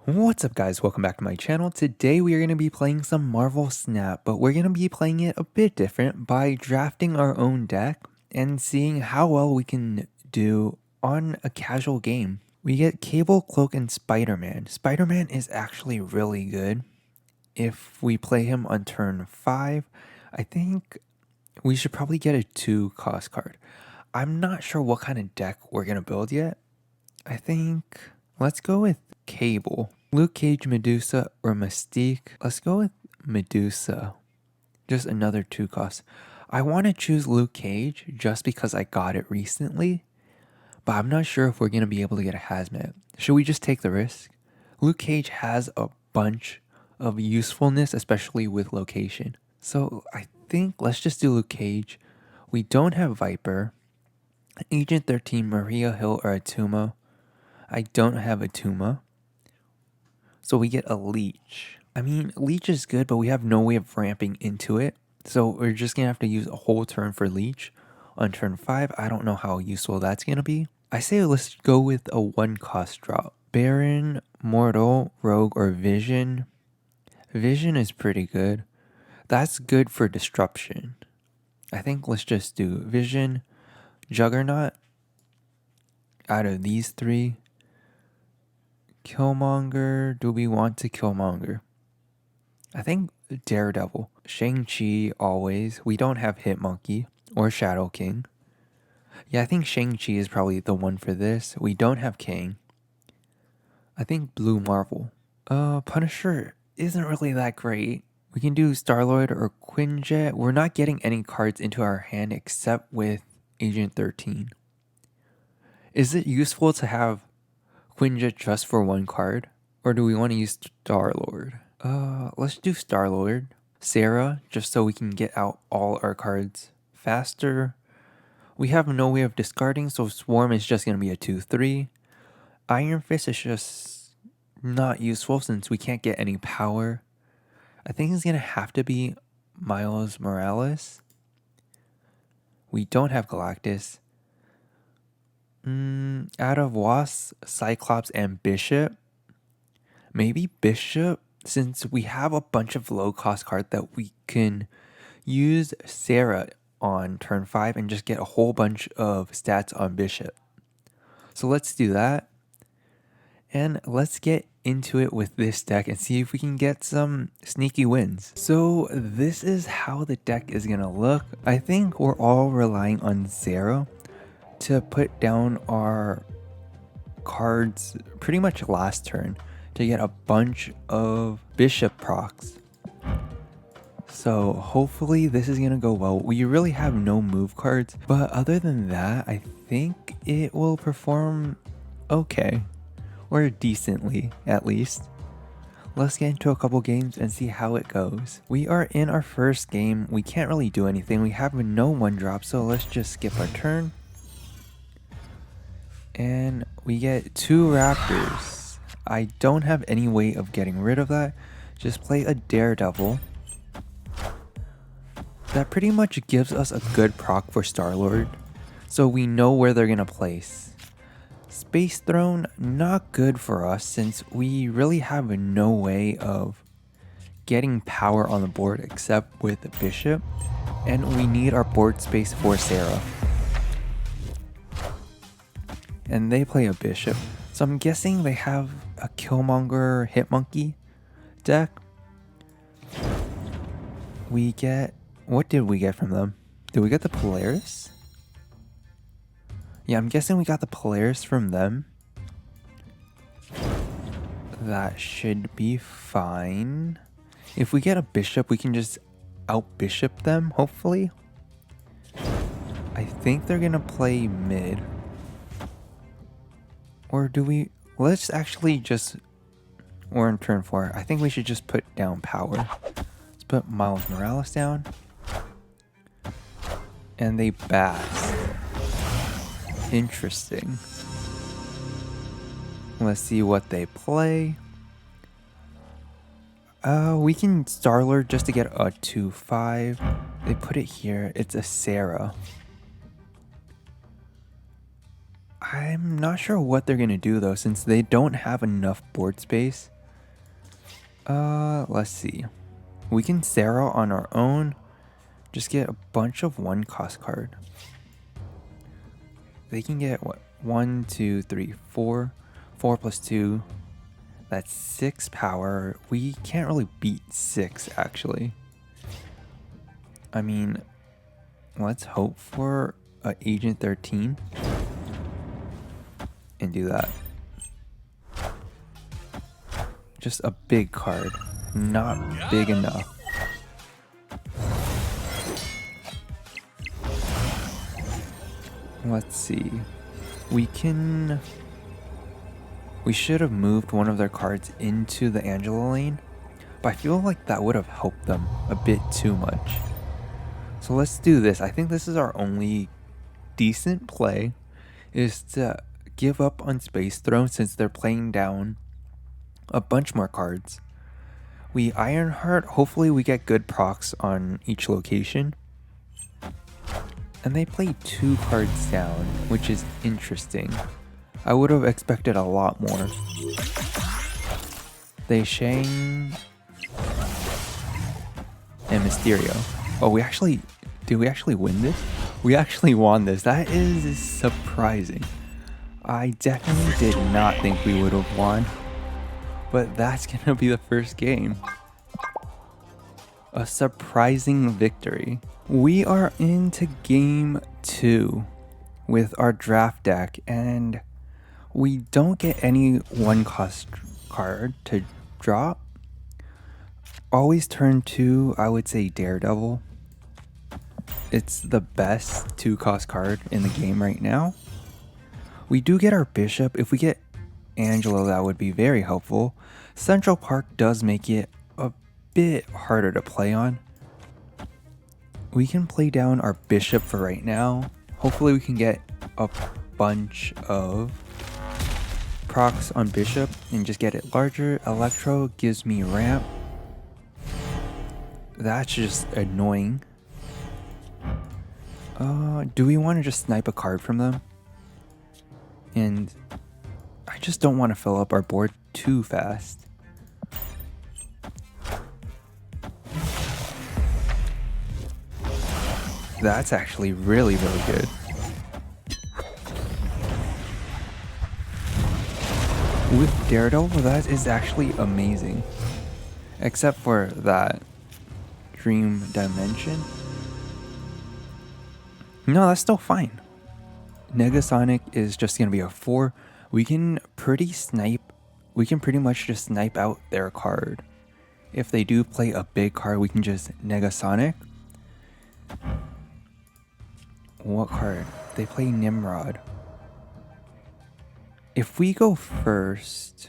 What's up guys, welcome back to my channel. Today we are going to be playing some Marvel Snap, but we're going to be playing it a bit different by drafting our own deck and seeing how well we can do on a casual game. We get Cable, Cloak, and Spider-Man. Spider-Man is actually really good. If we play him on turn 5, I think we should probably get a 2 cost card. I'm not sure what kind of deck we're going to build yet. I think let's go with Cable. Luke Cage, Medusa, or Mystique. Let's go with Medusa. Just another 2 cost. I want to choose Luke Cage just because I got it recently, but I'm not sure if we're going to be able to get a Hazmat. Should we just take the risk? Luke Cage has a bunch of usefulness, especially with location. So I think let's just do Luke Cage. We don't have Viper, Agent 13, Maria Hill, or Atuma. I don't have Atuma. So we get a Leech. I mean, Leech is good, but we have no way of ramping into it. So we're just going to have to use a whole turn for Leech. On turn 5, I don't know how useful that's going to be. I say let's go with a 1 cost drop. Baron, Mortal, Rogue, or Vision. Vision is pretty good. That's good for Disruption. I think let's just do Vision, Juggernaut. Out of these 3, Killmonger. Do we want to Killmonger? I think Daredevil. Shang-Chi always. We don't have Hitmonkey or Shadow King. Yeah, I think Shang-Chi is probably the one for this. We don't have King. I think Blue Marvel. Punisher isn't really that great. We can do Star-Lord or Quinjet. We're not getting any cards into our hand except with Agent 13. Is it useful to have Quinjet just for 1 card? Or do we want to use Star-Lord? Let's do Star-Lord. Sarah, just so we can get out all our cards faster. We have no way of discarding, so Swarm is just going to be a 2-3. Iron Fist is just not useful since we can't get any power. I think it's going to have to be Miles Morales. We don't have Galactus. Out of Wasp, Cyclops, and Bishop. Maybe Bishop, since we have a bunch of low cost cards that we can use Sarah on turn 5 and just get a whole bunch of stats on Bishop. So let's do that. And let's get into it with this deck and see if we can get some sneaky wins. So this is how the deck is going to look. I think we're all relying on Sarah to put down our cards pretty much last turn to get a bunch of Bishop procs. So hopefully this is gonna go well. We really have no move cards, but other than that, I think it will perform okay, or decently at least. Let's get into a couple games and see how it goes. We are in our first game. We can't really do anything. We have no 1-drop, so let's just skip our turn. And we get 2 Raptors. I don't have any way of getting rid of that. Just play a Daredevil. That pretty much gives us a good proc for Star-Lord, so we know where they're gonna place. Space Throne, not good for us since we really have no way of getting power on the board except with Bishop, and we need our board space for Sarah. And they play a Bishop, so I'm guessing they have a Killmonger Hitmonkey deck. We get... what did we get from them? Did we get the Polaris? Yeah, I'm guessing we got the Polaris from them. That should be fine. If we get a Bishop, we can just out-Bishop them, hopefully. I think they're gonna play mid. Or do we... let's actually just... we're in turn 4. I think we should just put down power. Let's put Miles Morales down. And they Bast. Interesting. Let's see what they play. We can Star-Lord just to get a 2-5. They put it here. It's a Sarah. I'm not sure what they're going to do though, since they don't have enough board space. Let's see. We can Sarah on our own. Just get a bunch of 1-cost card. They can get what? 1, 2, 3, 4. 4 plus 2. That's 6 power. We can't really beat 6 actually. I mean, let's hope for a Agent 13 and do that. Just a big card, not big enough. Let's see. We should have moved one of their cards into the Angela lane, but I feel like that would have helped them a bit too much. So let's do this. I think this is our only decent play, is to give up on Space Throne since they're playing down a bunch more cards. We Ironheart, hopefully we get good procs on each location. And they play 2 cards down, which is interesting. I would have expected a lot more. They Shang and Mysterio. Oh, did we actually win this? We actually won this. That is surprising. I definitely did not think we would have won. But that's gonna be the first game. A surprising victory. We are into game 2 with our draft deck, and we don't get any 1-cost card to drop. Always turn 2, I would say Daredevil. It's the best 2-cost card in the game right now. We do get our Bishop. If we get Angela, that would be very helpful. Central Park does make it a bit harder to play on. We can play down our Bishop for right now. Hopefully we can get a bunch of procs on Bishop and just get it larger. Electro gives me ramp. That's just annoying. Do we want to just snipe a card from them? And I just don't want to fill up our board too fast. That's actually really, really good. With Daredevil, that is actually amazing. Except for that Dream Dimension. No, that's still fine. Negasonic is just going to be a 4. We can pretty much just snipe out their card. If they do play a big card, we can just Negasonic. What card? They play Nimrod. If we go first,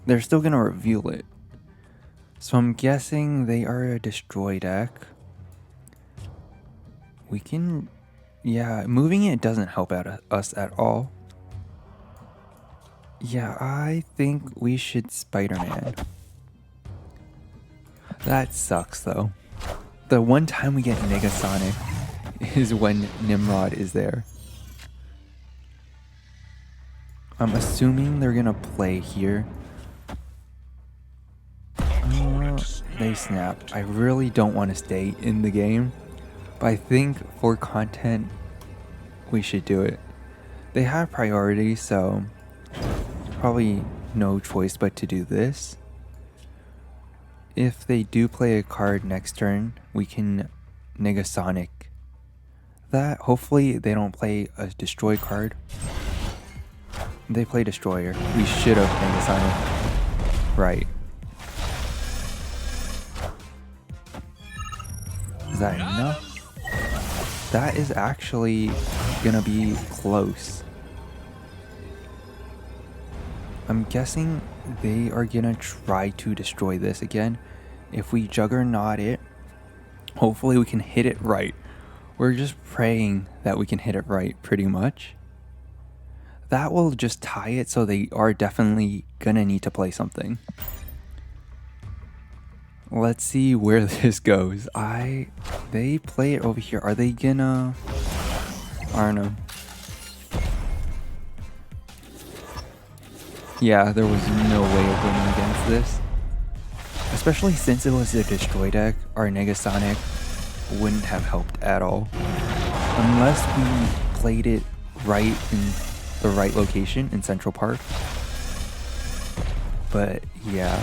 they're still going to reveal it. So I'm guessing they are a destroy deck. We can... Yeah, moving it doesn't help out us at all. Yeah, I think we should Spider-Man. That sucks though. The one time we get Negasonic is when Nimrod is there. I'm assuming they're gonna play here. They snap. I really don't want to stay in the game, but I think for content, we should do it. They have priority, so probably no choice but to do this. If they do play a card next turn, we can Negasonic that. Hopefully they don't play a destroy card. They play Destroyer. We should have Negasonic. Right. Is that enough? That is actually gonna be close. I'm guessing they are gonna try to destroy this again. If we Juggernaut it, hopefully we can hit it right. We're just praying that we can hit it right, pretty much. That will just tie it, so they are definitely gonna need to play something. Let's see where this goes. They play it over here. Are they gonna... I don't know. Yeah, there was no way of winning against this. Especially since it was a destroy deck, our Negasonic wouldn't have helped at all. Unless we played it right in the right location in Central Park. But yeah.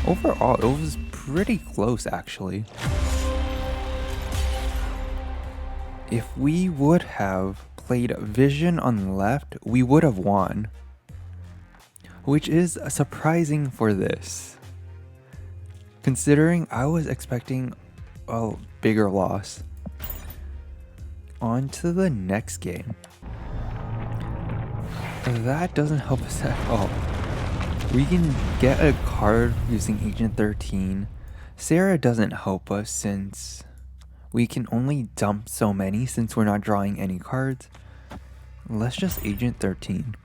Overall, it was pretty close actually. If we would have played Vision on the left, we would have won. Which is surprising for this, considering I was expecting a bigger loss. On to the next game. That doesn't help us at all. We can get a card using Agent 13. Sarah doesn't help us since we can only dump so many since we're not drawing any cards. Let's just Agent 13.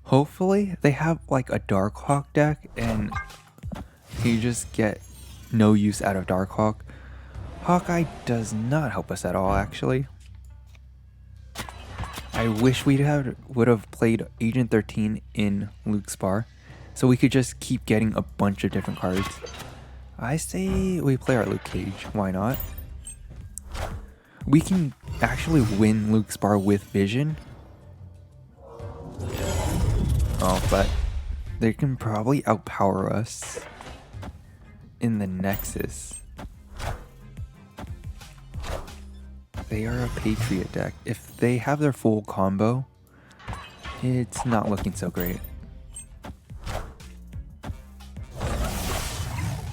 Hopefully they have like a Darkhawk deck and you just get no use out of Darkhawk. Hawkeye does not help us at all actually. I wish we would have played Agent 13 in Luxbar so we could just keep getting a bunch of different cards. I say we play our Luke Cage, why not? We can actually win Luxbar with Vision. Oh, but they can probably outpower us in the Nexus. They are a Patriot deck. If they have their full combo, it's not looking so great.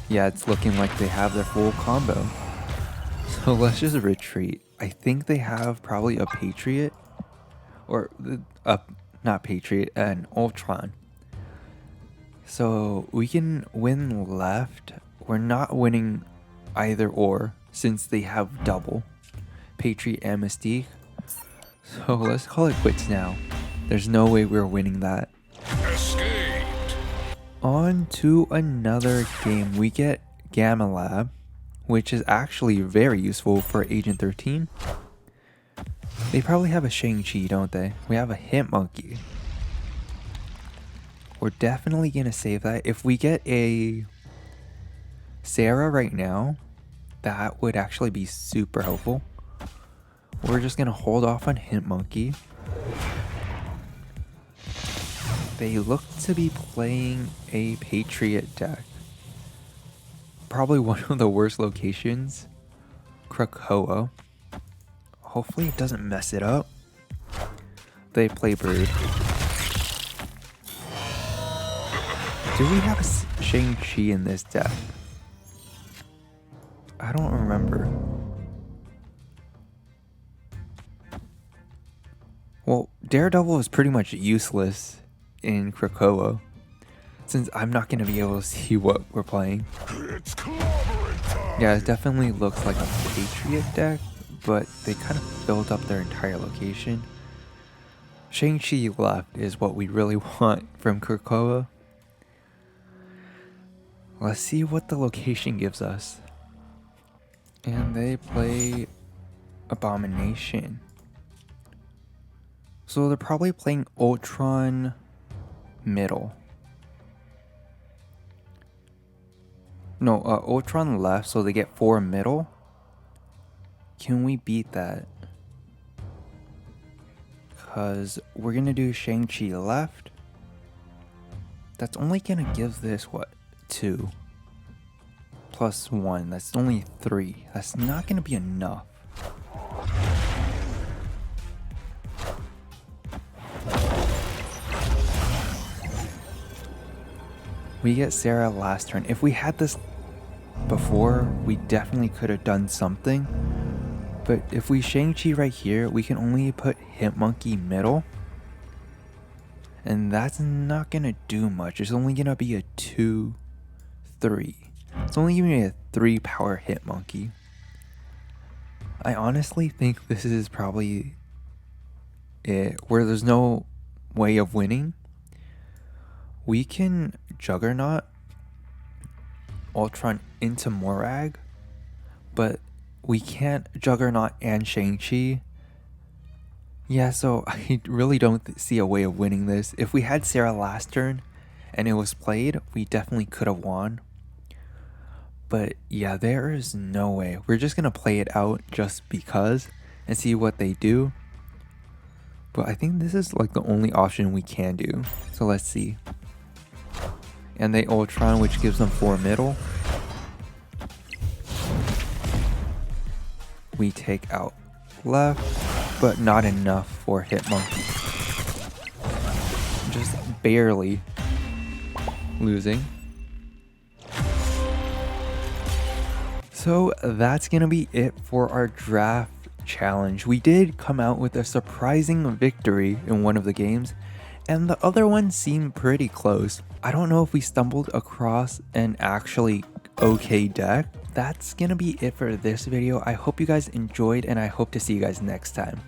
Yeah, it's looking like they have their full combo. So let's just retreat. I think they have probably a Patriot. Or, not Patriot, an Ultron. So we can win left. We're not winning either or since they have double. Patriot and Mystique. So let's call it quits now. There's no way we're winning that. Escaped. On to another game. We get Gamma Lab, which is actually very useful for Agent 13. They probably have a Shang-Chi, don't they? We have a Hitmonkey. We're definitely gonna save that. If we get a Sarah right now, that would actually be super helpful. We're just gonna hold off on Hitmonkey. They look to be playing a Patriot deck. Probably one of the worst locations. Krakoa. Hopefully it doesn't mess it up. They play Brood. Do we have a Shang-Chi in this deck? I don't remember. Well, Daredevil is pretty much useless in Krakoa, since I'm not going to be able to see what we're playing. Yeah, it definitely looks like a Patriot deck, but they kind of filled up their entire location. Shang-Chi left is what we really want from Krakoa. Let's see what the location gives us. And they play Abomination. So they're probably playing Ultron middle. No, Ultron left, so they get 4 middle. Can we beat that? Because we're going to do Shang-Chi left. That's only going to give this, what, 2? Plus 1. That's only 3. That's not going to be enough. We get Sarah last turn. If we had this before, we definitely could have done something. But if we Shang-Chi right here, we can only put Hitmonkey middle. And that's not going to do much. It's only going to be a 2, 3. It's only giving me a 3 power Hitmonkey. I honestly think this is probably it. Where there's no way of winning. We can Juggernaut Ultron into Morag, but we can't Juggernaut and Shang-Chi Yeah, so I really don't see a way of winning this. If we had Sarah last turn and it was played, we definitely could have won. But yeah, there is no way. We're just gonna play it out just because and see what they do. But I think this is like the only option we can do. So let's see. And they Ultron, which gives them 4 middle. We take out left, but not enough for Hitmonkey. Just barely losing. So that's gonna be it for our draft challenge. We did come out with a surprising victory in one of the games, and the other one seemed pretty close. I don't know if we stumbled across an actually okay deck. That's gonna be it for this video. I hope you guys enjoyed, and I hope to see you guys next time.